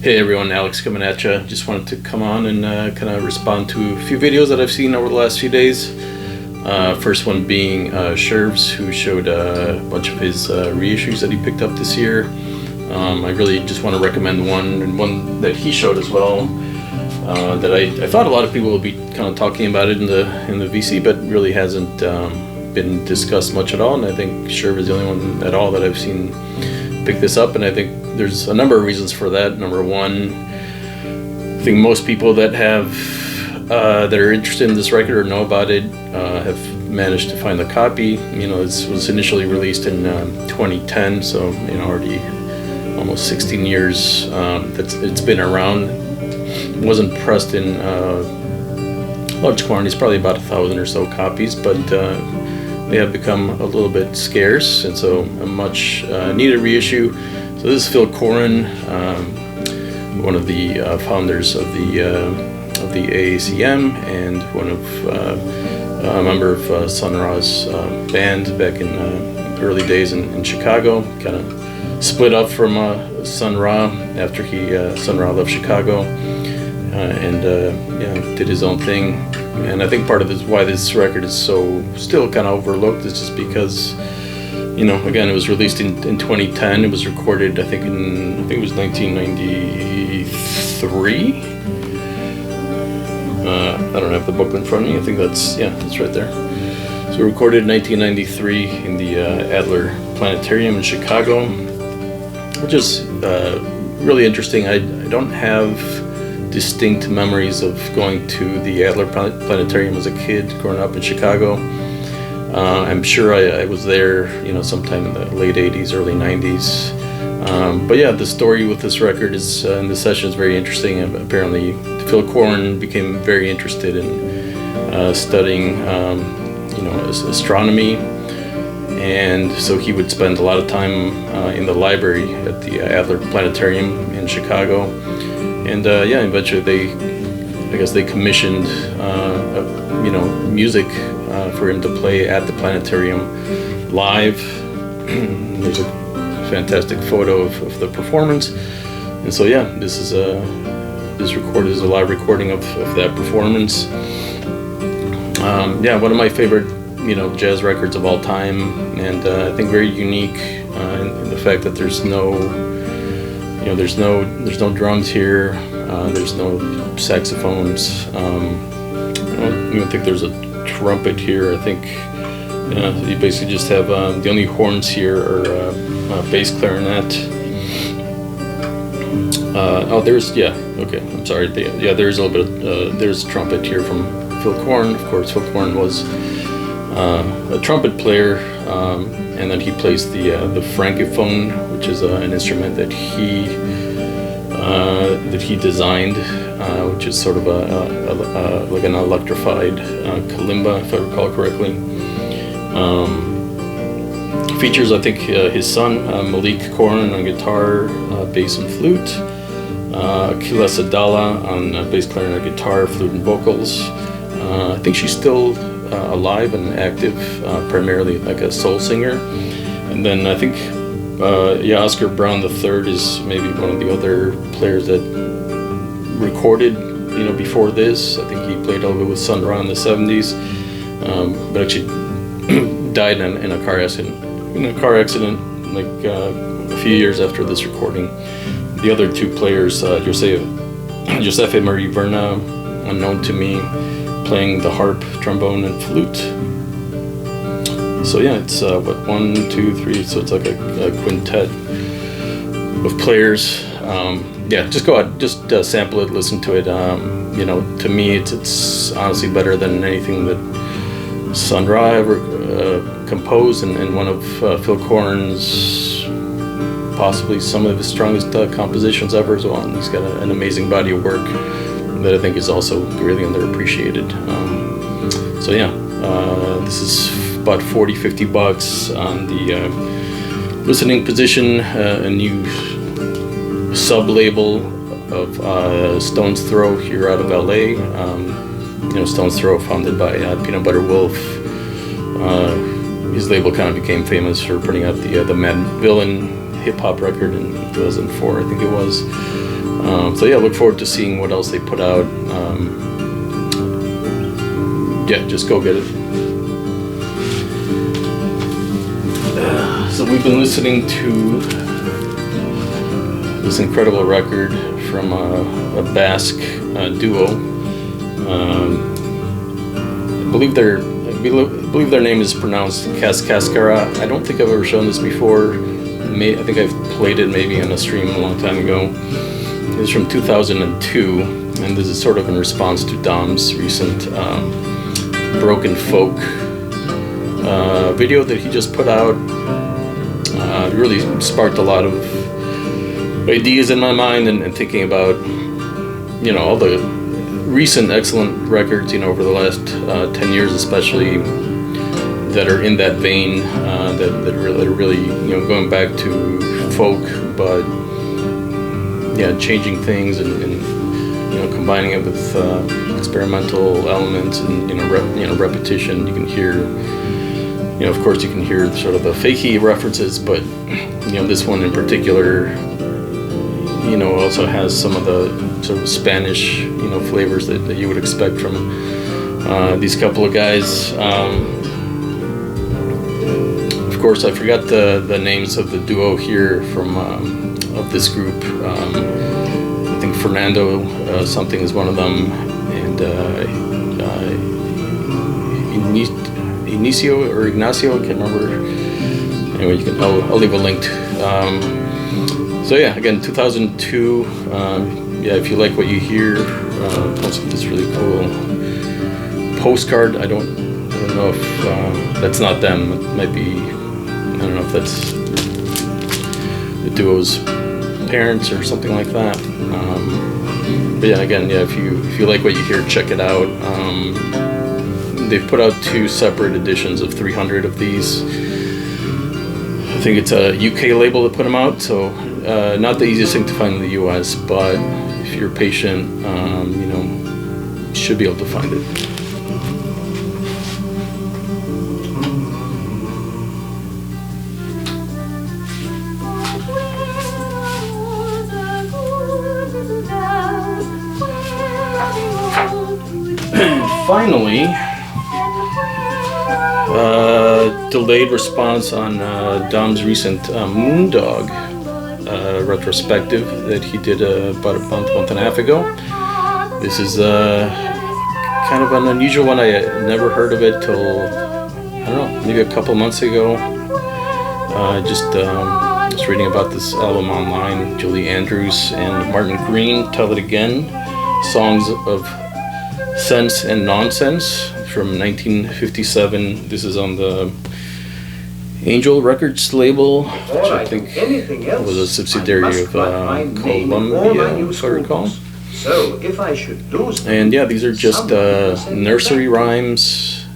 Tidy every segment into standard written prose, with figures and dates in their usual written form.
Hey everyone, Alex coming at you. Just wanted to come on and kind of respond to a few videos that I've seen over the last few days. First one being Shervs, who showed a bunch of his reissues that he picked up this year. I really just want to recommend one that he showed as well. That I thought a lot of people would be kind of talking about it in the VC, but really hasn't been discussed much at all. And I think Sherv is the only one at all that I've seen pick this up, and I think there's a number of reasons for that. Number one, I think most people that are interested in this record or know about it have managed to find the copy. This was initially released in 2010, so already almost 16 years that it's been around. It wasn't pressed in large quantities, probably about 1,000 or so copies, but they have become a little bit scarce, and so a much needed reissue. So this is Phil Coren, one of the founders of the AACM, and a member of Sun Ra's band back in early days in Chicago. Kind of split up from Sun Ra after Sun Ra left Chicago, and did his own thing. And I think part of why this record is so still kind of overlooked is just because, again, it was released in 2010. It was recorded, I think it was 1993. I don't have the book in front of me. I think that's right there. So recorded in 1993 in the Adler Planetarium in Chicago, which is really interesting. I don't have distinct memories of going to the Adler Planetarium as a kid growing up in Chicago. I'm sure I was there, sometime in the late 80s, early 90s. But yeah, the story with this record is, in this session, is very interesting. Apparently, Phil Coren became very interested in studying, astronomy, and so he would spend a lot of time in the library at the Adler Planetarium in Chicago. And eventually they commissioned music for him to play at the planetarium live. There's a fantastic photo of the performance, and so this is a live recording of that performance. One of my favorite jazz records of all time, and I think very unique in the fact that there's no drums here. There's no saxophones. I don't even think there's a trumpet here. I think you basically just have the only horns here are bass clarinet. I'm sorry. There's a little bit. There's trumpet here from Phil Coren. Of course, Phil Coren was a trumpet player, and then he plays the francophone, which is an instrument that he designed, which is sort of like an electrified kalimba, if I recall correctly. Features, I think, his son Malik Coren on guitar, bass and flute, Akila Sadala on bass clarinet, guitar, flute and vocals. I think she's still alive and active, primarily like a soul singer. And then I think Oscar Brown III is maybe one of the other players that recorded before this. I think he played a little bit with Sun Ra in the 70s, but actually died in a car accident like a few years after this recording. The other two players, Giuseppe Marie Verna, unknown to me, playing the harp, trombone, and flute. So it's 1, 2, 3. So it's like a quintet of players. Just go out, just sample it, listen to it. To me, it's honestly better than anything that Sun Ra ever composed, and one of Phil Coren's possibly some of his strongest compositions ever as well. And he's got an amazing body of work that I think is also really underappreciated. This is about $40-50 on the listening position, a new sub-label of Stone's Throw here out of LA. Stone's Throw, founded by Peanut Butter Wolf. His label kind of became famous for putting out the Mad Villain hip-hop record in 2004, I think it was. So yeah, look forward to seeing what else they put out. Yeah, just go get it. So we've been listening to this incredible record from a Basque duo. I believe their name is pronounced Cascara. I don't think I've ever shown this before. I think I've played it maybe on a stream a long time ago. It's from 2002, and this is sort of in response to Dom's recent Broken Folk video that he just put out. It really sparked a lot of ideas in my mind, and thinking about, you know, all the recent excellent records, you know, over the last 10 years especially, that are in that vein, that are really, you know, going back to folk, but yeah, changing things and you know, combining it with experimental elements and, you know, repetition. You can hear, you know, of course you can hear sort of the fakey references, but you know, this one in particular, you know, also has some of the sort of Spanish, you know, flavors that you would expect from these couple of guys. Of course, I forgot the names of the duo here from of this group. I think Fernando something is one of them, and Inicio or Ignacio, I can't remember. Anyway, I'll leave a link. So yeah, again, 2002. Yeah, if you like what you hear, this really cool postcard. I don't know if that's not them. It might be. I don't know if that's the duo's parents or something like that. But yeah, again, yeah, if you like what you hear, check it out. They've put out 2 separate editions of 300 of these. I think it's a UK label that put them out, so not the easiest thing to find in the US, but if you're patient, you know, you should be able to find it. Finally, delayed response on Dom's recent Moondog retrospective that he did about a month and a half ago. This is kind of an unusual one. I had never heard of it till, I don't know, maybe a couple months ago. Just reading about this album online. Julie Andrews and Martin Green, Tell It Again, Songs of Sense and Nonsense from 1957. This is on the Angel Records label, which I think was a subsidiary of Columbia, if I recall. So if I should lose them, and yeah, these are just nursery rhymes,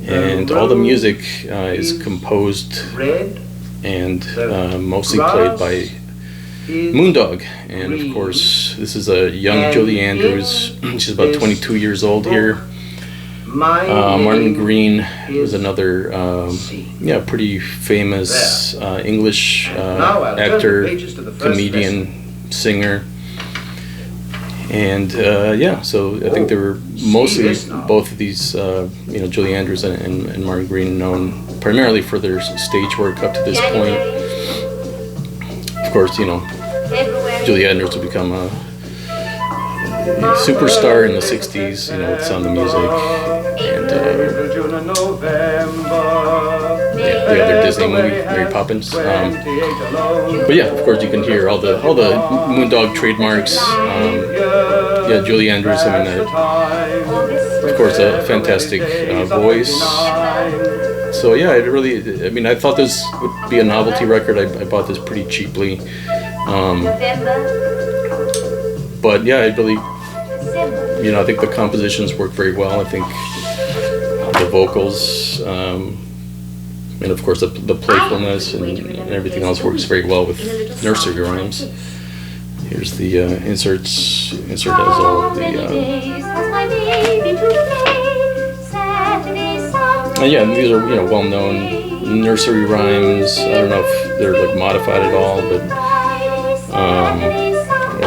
and all the music is composed and mostly played by Moondog. And of course, this is a young Julie Andrews. She's about 22 years old here. Martin Green was another, yeah, pretty famous English actor, comedian, singer. And yeah, so I think they were mostly, both of these, you know, Julie Andrews and Martin Green, known primarily for their stage work up to this point. Of course, you know, Julie Andrews would become a superstar in the 60s, you know, with Sound of Music, and yeah, the other Disney movie, Mary Poppins. But yeah, of course, you can hear all the Moondog trademarks. Yeah, Julie Andrews, I mean, of course, a fantastic voice. So yeah, it really, I mean, I thought this would be a novelty record. I bought this pretty cheaply. But yeah, I really, you know, I think the compositions work very well. I think the vocals, and of course the playfulness and everything else works very well with nursery rhymes. Here's the inserts. Insert has all of the. And yeah, these are, you know, well-known nursery rhymes. I don't know if they're like modified at all, but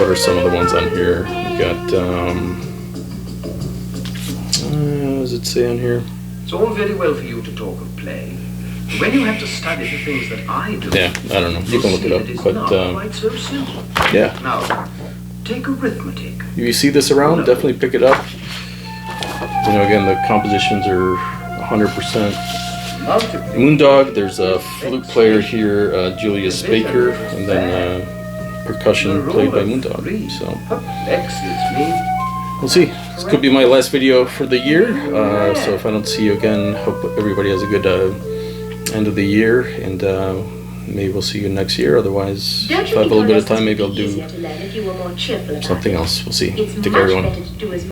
what are some of the ones on here? We got, what does it say on here? It's all very well for you to talk of play. When you have to study the things that I do, yeah, I don't know. You can look it up, it's but not quite so simple. yeah. Now, take arithmetic. If you see this around, definitely pick it up. You know, again, the compositions are 100%. Moondog, there's a flute player here, Julius Baker, and then percussion played by Moondog. So we'll see. This could be my last video for the year. So if I don't see you again, hope everybody has a good end of the year, and maybe we'll see you next year. Otherwise, if I have a little bit of time, maybe I'll do something else. We'll see. Take care, everyone.